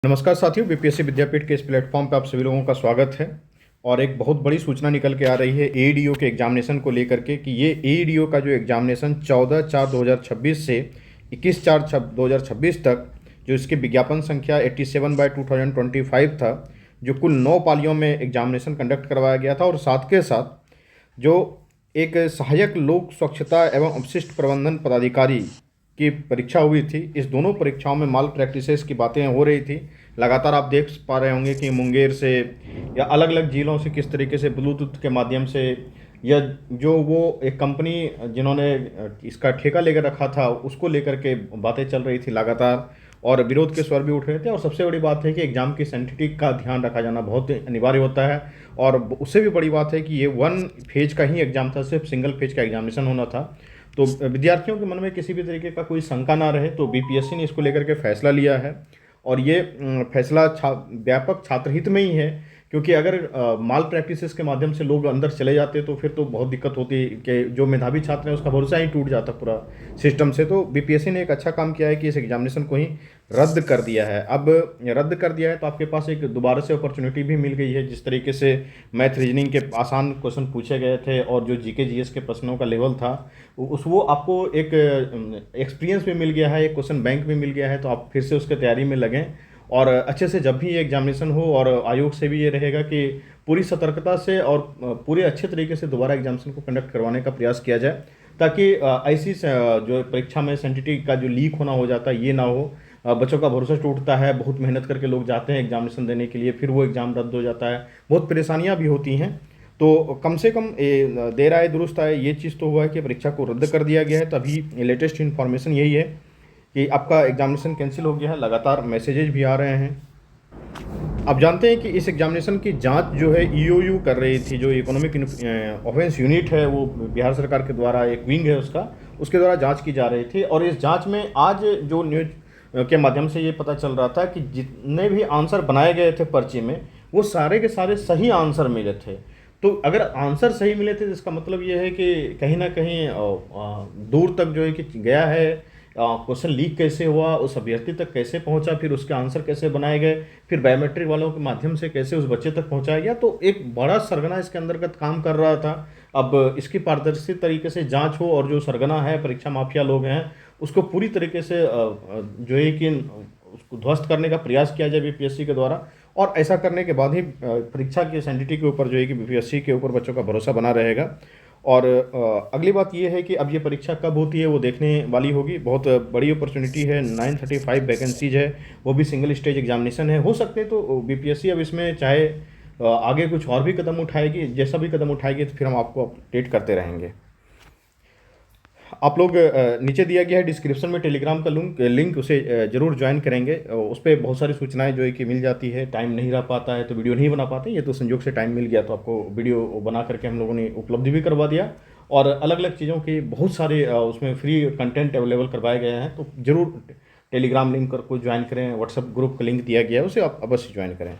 नमस्कार साथियों, बीपीएससी विद्यापीठ के इस प्लेटफॉर्म पे आप सभी लोगों का स्वागत है। और एक बहुत बड़ी सूचना निकल के आ रही है एईडीओ के एग्जामिनेशन को लेकर के कि ये एईडीओ का जो एग्जामिनेशन 14/4/2026 से 21/4/2026 तक, जो इसकी विज्ञापन संख्या 87/2025 था, जो कुल 9 पालियों में एग्जामिनेशन कंडक्ट करवाया गया था। और साथ के साथ जो एक सहायक लोक स्वच्छता एवं अपशिष्ट प्रबंधन पदाधिकारी की परीक्षा हुई थी, इस दोनों परीक्षाओं में माल प्रैक्टिसेस की बातें हो रही थी। लगातार आप देख पा रहे होंगे कि मुंगेर से या अलग अलग ज़िलों से किस तरीके से ब्लूटूथ के माध्यम से, या जो वो एक कंपनी जिन्होंने इसका ठेका लेकर रखा था उसको लेकर के बातें चल रही थी लगातार, और विरोध के स्वर भी उठ रहे थे। और सबसे बड़ी बात है कि एग्ज़ाम की सैंटिटी का ध्यान रखा जाना बहुत अनिवार्य होता है। और उससे भी बड़ी बात है कि ये 1 फेज का ही एग्ज़ाम था, सिर्फ सिंगल फेज का एग्जामिनेशन होना था। तो विद्यार्थियों के मन में किसी भी तरीके का कोई शंका ना रहे, तो बीपीएससी ने इसको लेकर के फैसला लिया है। और ये फैसला व्यापक छात्रहित में ही है, क्योंकि अगर माल प्रैक्टिसेस के माध्यम से लोग अंदर चले जाते तो फिर तो बहुत दिक्कत होती कि जो मेधावी छात्र हैं उसका भरोसा ही टूट जाता पूरा सिस्टम से। तो बीपीएससी ने एक अच्छा काम किया है कि इस एग्जामिनेशन को ही रद्द कर दिया है। अब रद्द कर दिया है तो आपके पास एक दोबारा से अपॉर्चुनिटी भी मिल गई है। जिस तरीके से मैथ रीजनिंग के आसान क्वेश्चन पूछे गए थे और जो जीके जीएस के प्रश्नों का लेवल था, वो आपको एक एक्सपीरियंस भी मिल गया है, एक क्वेश्चन बैंक भी मिल गया है। तो आप फिर से उसके तैयारी में लगें और अच्छे से जब भी ये एग्जामिनेशन हो, और आयोग से भी ये रहेगा कि पूरी सतर्कता से और पूरे अच्छे तरीके से दोबारा एग्जामिनेशन को कंडक्ट करवाने का प्रयास किया जाए, ताकि ऐसी जो परीक्षा में सेंटिटी का जो लीक होना हो जाता है ये ना हो। बच्चों का भरोसा टूटता है, बहुत मेहनत करके लोग जाते हैं एग्जामिनेशन देने के लिए, फिर वो एग्ज़ाम रद्द हो जाता है, बहुत परेशानियाँ भी होती हैं। तो कम से कम देर आए दुरुस्त आए, ये चीज़ तो हुआ है कि परीक्षा को रद्द कर दिया गया है। तभी लेटेस्ट इन्फॉर्मेशन यही है कि आपका एग्जामिनेशन कैंसिल हो गया है। लगातार मैसेजेज भी आ रहे हैं। आप जानते हैं कि इस एग्जामिनेशन की जांच जो है ईओयू कर रही थी, जो इकोनॉमिक ऑफेंस यूनिट है, वो बिहार सरकार के द्वारा एक विंग है उसके द्वारा जांच की जा रही थी। और इस जांच में आज जो न्यूज के माध्यम से ये पता चल रहा था कि जितने भी आंसर बनाए गए थे पर्ची में, वो सारे के सारे सही आंसर मिले थे। तो अगर आंसर सही मिले थे तो इसका मतलब ये है कि कहीं ना कहीं दूर तक जो है कि गया है। क्वेश्चन लीक कैसे हुआ, उस अभ्यर्थी तक कैसे पहुंचा, फिर उसके आंसर कैसे बनाए गए, फिर बायोमेट्रिक वालों के माध्यम से कैसे उस बच्चे तक पहुंचाया गया। तो एक बड़ा सरगना इसके अंतर्गत काम कर रहा था। अब इसकी पारदर्शी तरीके से जांच हो, और जो सरगना है, परीक्षा माफिया लोग हैं, उसको पूरी तरीके से जो है कि उसको ध्वस्त करने का प्रयास किया जाए बीपीएससी के द्वारा। और ऐसा करने के बाद ही परीक्षा की सैंटिटी के ऊपर जो है कि बीपीएससी के ऊपर बच्चों का भरोसा बना रहेगा। और अगली बात ये है कि अब ये परीक्षा कब होती है वो देखने वाली होगी। बहुत बड़ी अपॉर्चुनिटी है, 935 वैकेंसीज है, वो भी सिंगल स्टेज एग्जामिनेशन है। हो सकते तो बीपीएससी अब इसमें चाहे आगे कुछ और भी कदम उठाएगी, जैसा भी कदम उठाएगी तो फिर हम आपको अपडेट करते रहेंगे। आप लोग नीचे दिया गया है डिस्क्रिप्शन में टेलीग्राम का लिंक, उसे जरूर ज्वाइन करेंगे। उस पर बहुत सारी सूचनाएं जो है कि मिल जाती है। टाइम नहीं रह पाता है तो वीडियो नहीं बना पाते, ये तो संयोग से टाइम मिल गया तो आपको वीडियो बना करके हम लोगों ने उपलब्ध भी करवा दिया। और अलग अलग चीज़ों के बहुत सारे उसमें फ्री कंटेंट अवेलेबल करवाए गए हैं। तो ज़रूर टेलीग्राम लिंक को ज्वाइन करें, व्हाट्सएप ग्रुप का लिंक दिया गया है, उसे आप अवश्य ज्वाइन करें।